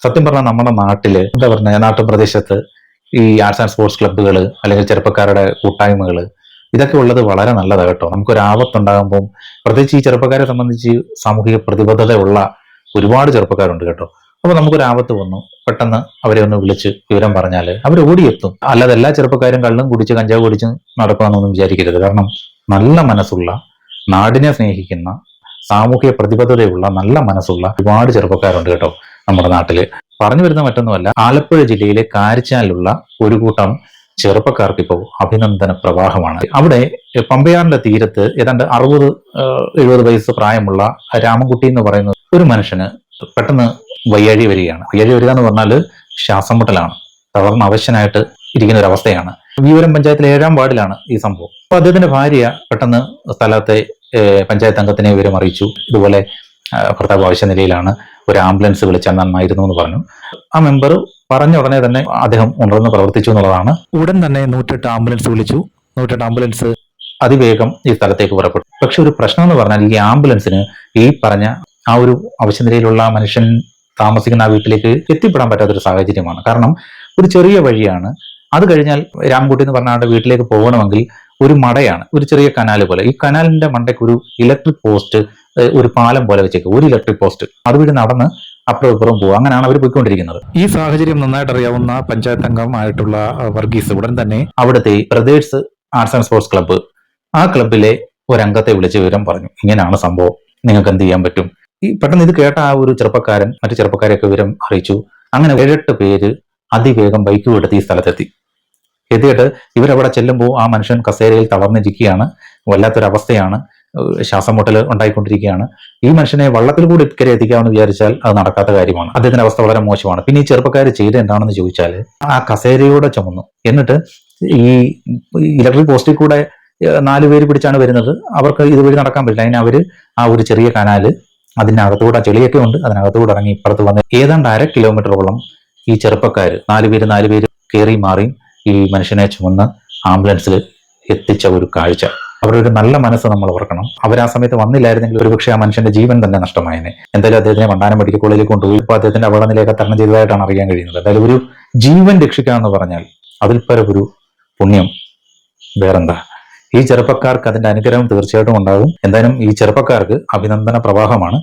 സത്യം പറഞ്ഞാൽ നമ്മുടെ നാട്ടില് എന്താ പറഞ്ഞ നാട്ടിൻ പ്രദേശത്ത് ഈ ആർട്സ് ആൻഡ് സ്പോർട്സ് ക്ലബ്ബുകൾ അല്ലെങ്കിൽ ചെറുപ്പക്കാരുടെ കൂട്ടായ്മകൾ ഇതൊക്കെ ഉള്ളത് വളരെ നല്ലതാണ് കേട്ടോ. നമുക്കൊരു ആപത്തുണ്ടാകുമ്പോൾ പ്രത്യേകിച്ച് ഈ ചെറുപ്പക്കാരെ സംബന്ധിച്ച് സാമൂഹിക പ്രതിബദ്ധതയുള്ള ഒരുപാട് ചെറുപ്പക്കാരുണ്ട് കേട്ടോ. അപ്പൊ നമുക്കൊരു ആപത്ത് വന്നു, പെട്ടെന്ന് അവരെ ഒന്ന് വിളിച്ച് വിവരം പറഞ്ഞാൽ അവർ ഓടിയെത്തും. അല്ലാതെ എല്ലാ ചെറുപ്പക്കാരും കള്ളും കുടിച്ച് കഞ്ചാവ് കുടിച്ച് നടക്കുകയെന്നൊന്നും വിചാരിക്കരുത്. കാരണം നല്ല മനസ്സുള്ള, നാടിനെ സ്നേഹിക്കുന്ന, സാമൂഹിക പ്രതിബദ്ധതയുള്ള നല്ല മനസ്സുള്ള ഒരുപാട് ചെറുപ്പക്കാരുണ്ട് കേട്ടോ നമ്മുടെ നാട്ടില്. പറഞ്ഞു വരുന്ന മറ്റൊന്നുമല്ല, ആലപ്പുഴ ജില്ലയിലെ കാരിച്ചാലുള്ള ഒരു കൂട്ടം ചെറുപ്പക്കാർക്ക് ഇപ്പോൾ അഭിനന്ദന പ്രവാഹമാണ്. അവിടെ പമ്പയാറിന്റെ തീരത്ത് ഏതാണ്ട് 60-70 വയസ്സ് പ്രായമുള്ള രാമൻകുട്ടി എന്ന് പറയുന്ന ഒരു മനുഷ്യന് പെട്ടെന്ന് വയ്യാഴി വരികയാണ്. വയ്യാഴി വരിക എന്ന് പറഞ്ഞാൽ ശ്വാസം മുട്ടലാണ്, തളർന്ന് അവശനായിട്ട് ഇരിക്കുന്ന ഒരു അവസ്ഥയാണ്. വിവരം പഞ്ചായത്തിലെ 7-ാം വാർഡിലാണ് ഈ സംഭവം. അപ്പൊ അദ്ദേഹത്തിന്റെ ഭാര്യ പെട്ടെന്ന് സ്ഥലത്തെ പഞ്ചായത്ത് അംഗത്തിനെ വിവരം അറിയിച്ചു. ഇതുപോലെ ഭർത്താവ് ആവശ്യ നിലയിലാണ്, ഒരു ആംബുലൻസ് വിളിച്ചാൽ നന്നായിരുന്നു എന്ന് പറഞ്ഞു. ആ മെമ്പർ പറഞ്ഞ ഉടനെ തന്നെ അദ്ദേഹം ഉണർന്ന് പ്രവർത്തിച്ചു എന്നുള്ളതാണ്. ഉടൻ തന്നെ 108 ആംബുലൻസ് വിളിച്ചു. 108 ആംബുലൻസ് അതിവേഗം ഈ സ്ഥലത്തേക്ക് പുറപ്പെട്ടു. പക്ഷെ ഒരു പ്രശ്നം എന്ന് പറഞ്ഞാൽ ഈ ആംബുലൻസിന് ഈ പറഞ്ഞ ആ ഒരു അവശ്യനിലയിലുള്ള മനുഷ്യൻ താമസിക്കുന്ന ആ വീട്ടിലേക്ക് എത്തിപ്പെടാൻ പറ്റാത്തൊരു സാഹചര്യമാണ്. കാരണം ഒരു ചെറിയ വഴിയാണ്. അത് കഴിഞ്ഞാൽ രാംകുട്ടി എന്ന് പറഞ്ഞ ആളുടെ വീട്ടിലേക്ക് പോകണമെങ്കിൽ ഒരു മടയാണ്, ഒരു ചെറിയ കനാല് പോലെ. ഈ കനാലിന്റെ മണ്ടയ്ക്ക് ഒരു ഇലക്ട്രിക് പോസ്റ്റ്, ഒരു പാലം പോലെ വെച്ചേക്കും, ഒരു ഇലക്ട്രിക് പോസ്റ്റ്. അതുവഴി നടന്ന് അപ്പുറം ഇപ്പുറം പോകും. അങ്ങനെയാണ് അവർ പോയിക്കൊണ്ടിരിക്കുന്നത്. ഈ സാഹചര്യം നന്നായിട്ട് അറിയാവുന്ന പഞ്ചായത്ത് അംഗമായിട്ടുള്ള വർഗീസ് ഉടൻ തന്നെ അവിടുത്തെ brothers arts and sports club, ആ ക്ലബിലെ ഒരംഗത്തെ വിളിച്ച് വിവരം പറഞ്ഞു, ഇങ്ങനെയാണ് സംഭവം, നിങ്ങൾക്ക് എന്ത് ചെയ്യാൻ പറ്റും. ഈ പെട്ടെന്ന് ഇത് കേട്ട ആ ഒരു ചെറുപ്പക്കാരൻ മറ്റു ചെറുപ്പക്കാരെയൊക്കെ വിവരം അറിയിച്ചു. അങ്ങനെ 7-8 പേര് അതിവേഗം ബൈക്ക് എടുത്ത് ഈ സ്ഥലത്തെത്തി. എത്തിയിട്ട് ഇവരവിടെ ചെല്ലുമ്പോൾ ആ മനുഷ്യൻ കസേരയിൽ തളർന്നിരിക്കുകയാണ്. വല്ലാത്തൊരവസ്ഥയാണ്, ശ്വാസം മുട്ടൽ ഉണ്ടായിക്കൊണ്ടിരിക്കുകയാണ്. ഈ മനുഷ്യനെ വള്ളത്തിൽ കൂടി ഇക്കരെ എത്തിക്കാമെന്ന് വിചാരിച്ചാൽ അത് നടക്കാത്ത കാര്യമാണ്. അദ്ദേഹത്തിന്റെ അവസ്ഥ വളരെ മോശമാണ്. പിന്നെ ഈ ചെറുപ്പക്കാർ ചെയ്ത് എന്താണെന്ന് ചോദിച്ചാൽ ആ കസേരയോടെ ചുമന്നു. എന്നിട്ട് ഈ ഇലക്ട്രിക് പോസ്റ്റിൽ കൂടെ 4 പേര് പിടിച്ചാണ് വരുന്നത്. അവർക്ക് ഇതുവഴി നടക്കാൻ പറ്റില്ല. അതിന് അവര് ആ ഒരു ചെറിയ കനാല്, അതിനകത്തുകൂടെ ചെളിയൊക്കെ ഉണ്ട്, അതിനകത്തുകൂടെ ഇറങ്ങി ഇപ്പുറത്ത് വന്ന് ഏതാണ്ട് 1/2 കിലോമീറ്ററോളം ഈ ചെറുപ്പക്കാർ 4 പേര് കയറി മാറി ഈ മനുഷ്യനെ ചുമന്ന് ആംബുലൻസിൽ എത്തിച്ച ഒരു കാഴ്ച. അവരുടെ ഒരു നല്ല മനസ്സ് നമ്മൾ ഓർക്കണം. അവർ ആ സമയത്ത് വന്നില്ലായിരുന്നെങ്കിൽ ഒരുപക്ഷെ ആ മനുഷ്യന്റെ ജീവൻ തന്നെ നഷ്ടമായേനെ. എന്തായാലും അദ്ദേഹത്തിനെ വണ്ടാനം മെഡിക്കൽ കോളേജിൽ കൊണ്ടുപോയി ഇപ്പോൾ അദ്ദേഹത്തിന്റെ അപകടനിലയൊക്കെ തരണം ചെയ്തതായിട്ടാണ് അറിയാൻ കഴിയുന്നത്. എന്തായാലും ഒരു ജീവൻ രക്ഷിക്കുക എന്ന് പറഞ്ഞാൽ അതിൽ പരം ഒരു പുണ്യം വേറെന്താ. ഈ ചെറുപ്പക്കാർക്ക് അതിന്റെ അനുഗ്രഹം തീർച്ചയായിട്ടും ഉണ്ടാകും. എന്തായാലും ഈ ചെറുപ്പക്കാർക്ക് അഭിനന്ദന പ്രവാഹമാണ്.